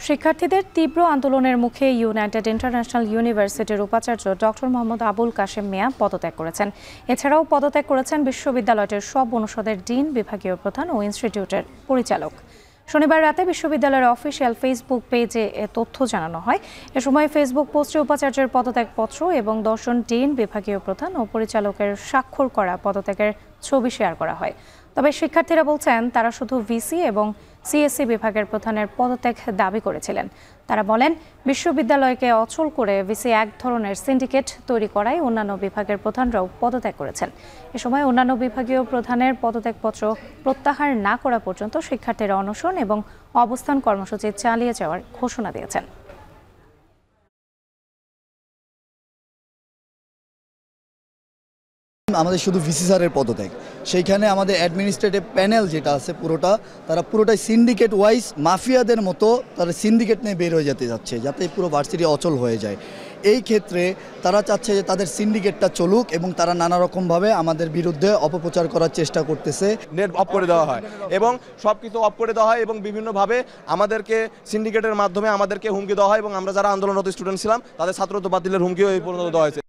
শিক্ষার্থীদের তীব্র আন্দোলনের মুখে ইউনাইটেড ইন্টারন্যাশনাল ইউনিভার্সিটির উপাচার্য ডক্টর মোহাম্মদ আবুল কাশেম মিয়া পদত্যাগ করেছেন। এছাড়াও পদত্যাগ করেছেন বিশ্ববিদ্যালয়টির সব অনুষদের ডিন, বিভাগীয় প্রধান ও ইনস্টিটিউটের পরিচালক। শনিবার রাতে বিশ্ববিদ্যালয়ের অফিসিয়াল ফেসবুক পেজে এ তথ্য জানানো হয়। এ সময় ফেসবুক পোস্টে উপাচার্যের পদত্যাগপত্র এবং 10 জন ডিন, বিভাগীয় প্রধান ও পরিচালকের স্বাক্ষর করা পদত্যাগের ছবি শেয়ার করা হয়। তবে শিক্ষার্থীরা বলছেন তারা শুধু ভিসি এবং সিএসসি বিভাগের প্রধানের পদত্যাগ দাবি করেছিলেন। তারা বলেন, বিশ্ববিদ্যালয়কে অচল করে ভিসি এক ধরনের সিন্ডিকেট তৈরি করায় অন্যান্য বিভাগের প্রধানরাও পদত্যাগ করেছেন। এ সময় অন্যান্য বিভাগীয় প্রধানের পদত্যাগপত্র প্রত্যাহার না করা পর্যন্ত শিক্ষার্থীরা অনশন এবং অবস্থান কর্মসূচি চালিয়ে যাওয়ার ঘোষণা দিয়েছেন। আমাদের শুধু ভিসি স্যারের পদত্যাগ, সেইখানে আমাদের অ্যাডমিনিস্ট্রেটিভ প্যানেল যেটা আছে তারা পুরোটাই সিন্ডিকেট ওয়াইজ মাফিয়াদের মতো তারা সিন্ডিকেট নিয়ে বের হয়ে যেতে যাচ্ছে, যাতে পুরো ভার্সিটি অচল হয়ে যায়। এই ক্ষেত্রে তারা চাচ্ছে যে তাদের সিন্ডিকেটটা চলুক এবং তারা নানা রকমভাবে আমাদের বিরুদ্ধে অপপ্রচার করার চেষ্টা করতেছে। নেট অফ করে দেওয়া হয় এবং সব কিছু অফ করে দেওয়া হয় এবং বিভিন্নভাবে আমাদেরকে সিন্ডিকেটের মাধ্যমে আমাদেরকে হুমকি দেওয়া হয় এবং আমরা যারা আন্দোলনরত স্টুডেন্ট ছিলাম তাদের ছাত্রত্ব বাতিলের হুমকিও এই পর্যন্ত দেওয়া হয়েছে।